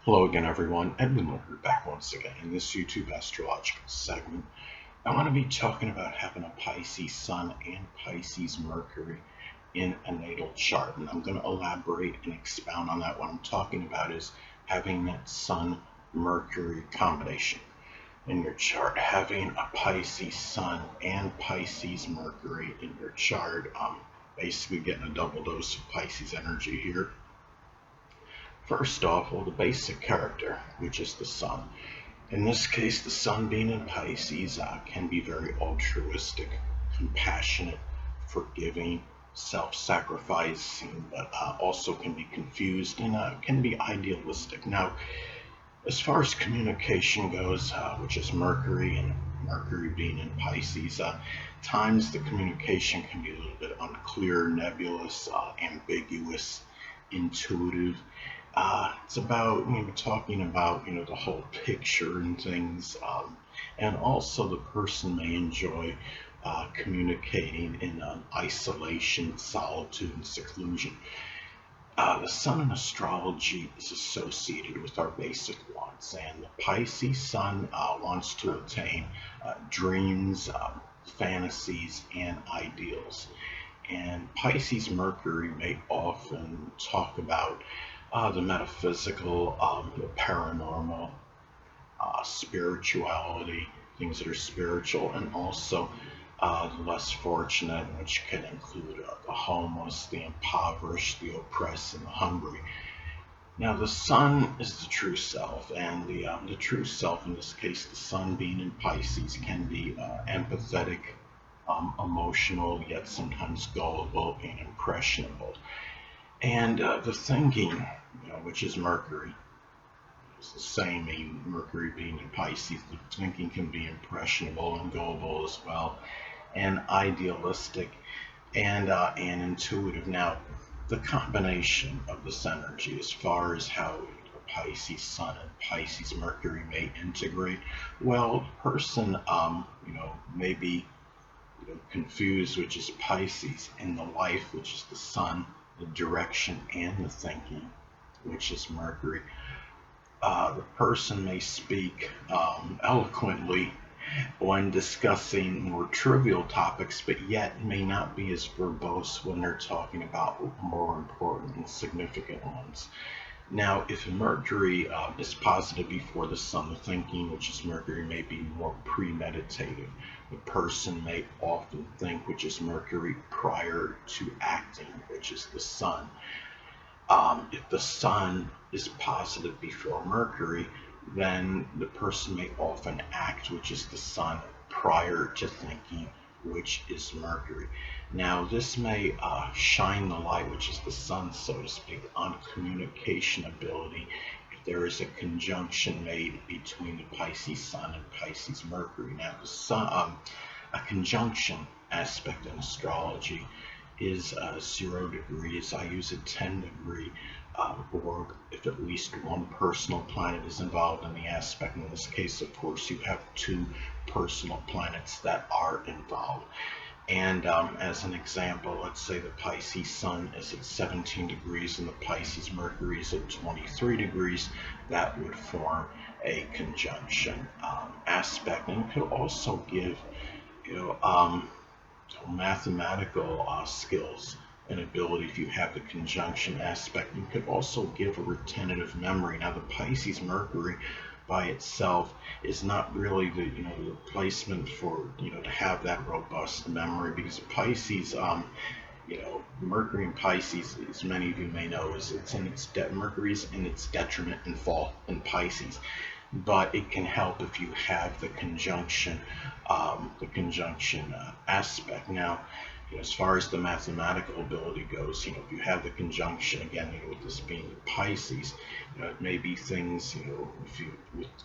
Hello again, everyone. Edwin Learnard back once again in this YouTube astrological segment. I want to be talking about having a Pisces Sun and Pisces Mercury in a natal chart, and I'm going to elaborate and expound on that. What I'm talking about is having that Sun Mercury combination in your chart, having a Pisces Sun and Pisces Mercury in your chart. Basically getting a double dose of Pisces energy here. First off, well, the basic character, which is the Sun. In this case, the Sun being in Pisces can be very altruistic, compassionate, forgiving, self-sacrificing, but also can be confused and can be idealistic. Now, as far as communication goes, which is Mercury and Mercury being in Pisces, times the communication can be a little bit unclear, nebulous, ambiguous, intuitive. It's about talking about the whole picture and things, and also the person may enjoy communicating in isolation, solitude, and seclusion. The Sun in astrology is associated with our basic wants, and the Pisces Sun wants to attain dreams, fantasies, and ideals. And Pisces Mercury may often talk about the metaphysical, the paranormal, spirituality, things that are spiritual, and also the less fortunate, which can include the homeless, the impoverished, the oppressed, and the hungry. Now, the Sun is the true self, and the true self, in this case, the Sun being in Pisces, can be empathetic, emotional, yet sometimes gullible and impressionable. And the thinking, which is Mercury, it's the same. Mercury being in Pisces, the thinking can be impressionable and gullible as well, and idealistic and intuitive. Now, the combination of this energy, as far as how Pisces Sun and Pisces Mercury may integrate, well, the person, may be confused, which is Pisces, and the life, which is the Sun, the direction and the thinking, which is Mercury. The person may speak eloquently when discussing more trivial topics, but yet may not be as verbose when they're talking about more important and significant ones. Now, if Mercury is positive before the Sun, the thinking, which is Mercury, may be more premeditative. The person may often think, which is Mercury, prior to acting, which is the Sun. If the Sun is positive before Mercury, then the person may often act, which is the Sun, prior to thinking, which is Mercury. Now, this may shine the light, which is the Sun, so to speak, on communication ability if there is a conjunction made between the Pisces Sun and Pisces Mercury. Now, the Sun, a conjunction aspect in astrology is 0 degrees. I use a 10-degree org if at least one personal planet is involved in the aspect. In this case, of course, you have two personal planets that are involved. And as an example, let's say the Pisces Sun is at 17 degrees and the Pisces Mercury is at 23 degrees. That would form a conjunction aspect, and it could also give mathematical skills and ability. If you have the conjunction aspect, you could also give a retentive memory. Now, the Pisces Mercury by itself is not really the replacement for to have that robust memory, because Pisces, Mercury in Pisces, as many of you may know, is Mercury's in its detriment and fault in Pisces, but it can help if you have the conjunction aspect. Now, as far as the mathematical ability goes, if you have the conjunction, again, with this being Pisces, it may be things, if you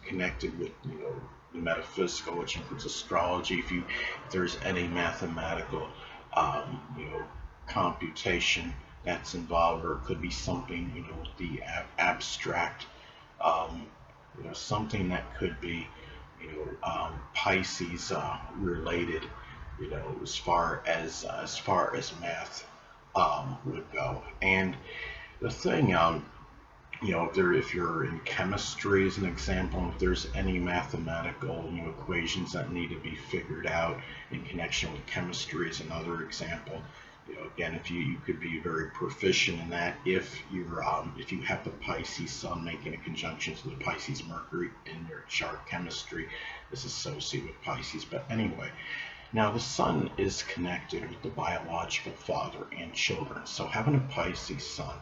connected with, the metaphysical, which includes astrology, if there's any mathematical, computation that's involved, or it could be something, with the abstract, something that could be, Pisces related, as far as math would go. And the thing if you're in chemistry as an example, if there's any mathematical, equations that need to be figured out in connection with chemistry is another example. Again, if you could be very proficient in that if if you have the Pisces Sun making a conjunction to the Pisces Mercury in your chart. Chemistry is associated with Pisces. But anyway, now the Sun is connected with the biological father and children. So having a Pisces Sun,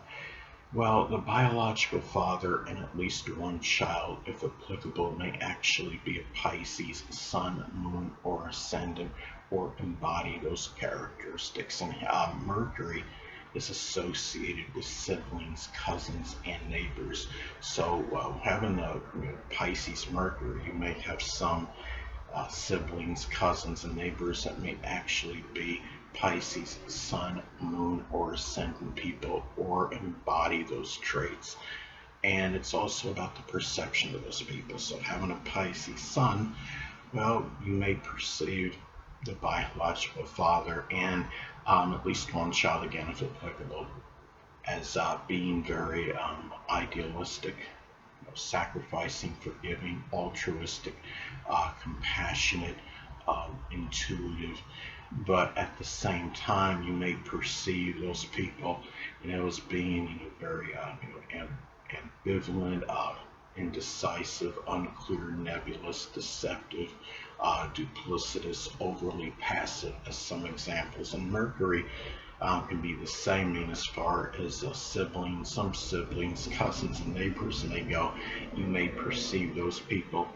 well, the biological father and at least one child, if applicable, may actually be a Pisces Sun, Moon, or Ascendant, or embody those characteristics. And Mercury is associated with siblings, cousins, and neighbors. So having the Pisces Mercury, you may have some siblings, cousins, and neighbors that may actually be Pisces, Sun, Moon, or Ascendant people, or embody those traits. And it's also about the perception of those people. So having a Pisces Sun, well, you may perceive the biological father and at least one child, again, if applicable, as being very idealistic, sacrificing, forgiving, altruistic, compassionate, intuitive. But at the same time, you may perceive those people, as being, very, ambivalent, indecisive, unclear, nebulous, deceptive, duplicitous, overly passive, as some examples. And Mercury can be the same, as far as siblings, some siblings, cousins, and neighbors may go. You may perceive those people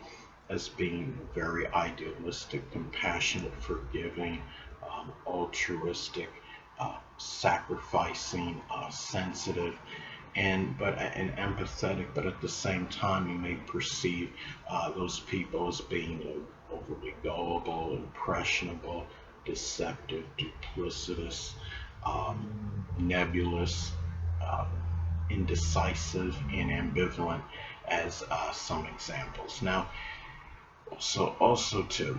as being very idealistic, compassionate, forgiving, altruistic, sacrificing, sensitive, and empathetic. But at the same time, you may perceive those people as being overly gullible, impressionable, deceptive, duplicitous, nebulous, indecisive, and ambivalent, as some examples. Now, also too,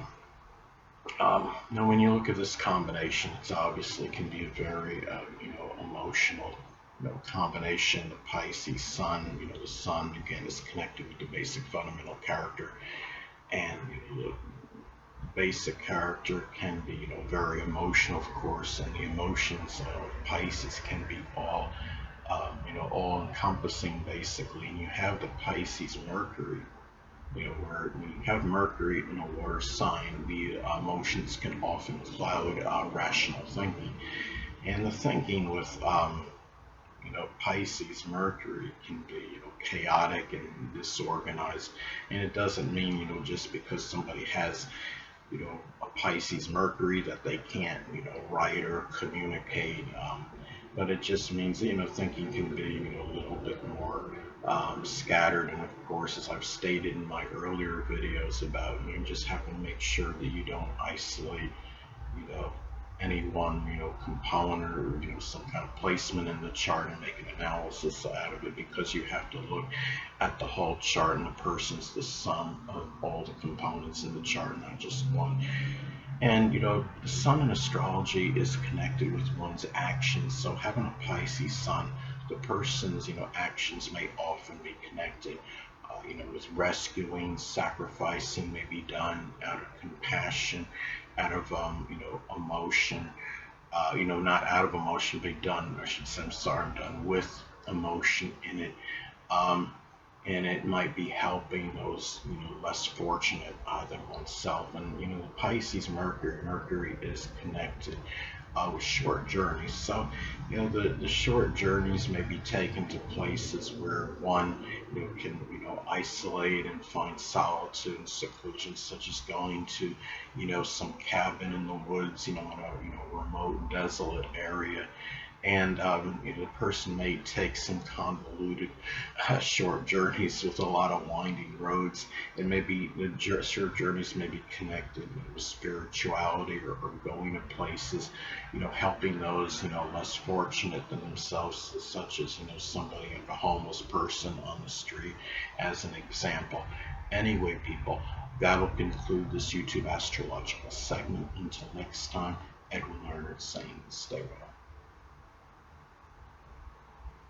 now when you look at this combination, it obviously can be a very emotional combination. The Pisces Sun, the Sun again is connected with the basic fundamental character, and the basic character can be very emotional, of course, and the emotions of Pisces can be all all encompassing basically. And you have the Pisces Mercury, where when you have Mercury in a water sign, the emotions can often cloud rational thinking, and the thinking with Pisces Mercury can be chaotic and disorganized. And it doesn't mean just because somebody has a Pisces Mercury that they can't write or communicate, but it just means thinking can be a little bit more scattered. And of course, as I've stated in my earlier videos about, you just have to make sure that you don't isolate any one component or some kind of placement in the chart and make an analysis out of it, because you have to look at the whole chart, and the person's the sum of all the components in the chart, not just one. And the Sun in astrology is connected with one's actions. So having a Pisces Sun, the person's actions may often be connected with rescuing, sacrificing, may be done out of compassion, out of emotion, not out of emotion, but done, I should say, I'm sorry, done with emotion in it. And it might be helping those less fortunate than oneself. And the Pisces Mercury is connected with short journeys. So the short journeys may be taken to places where one can isolate and find solitude and seclusion, such as going to some cabin in the woods, in a remote, desolate area. And the person may take some convoluted short journeys with a lot of winding roads, and maybe the short journeys may be connected with spirituality, or going to places, helping those less fortunate than themselves, such as somebody like a homeless person on the street, as an example. Anyway, people, that'll conclude this YouTube astrological segment. Until next time, Edwin Learnard saying, stay well.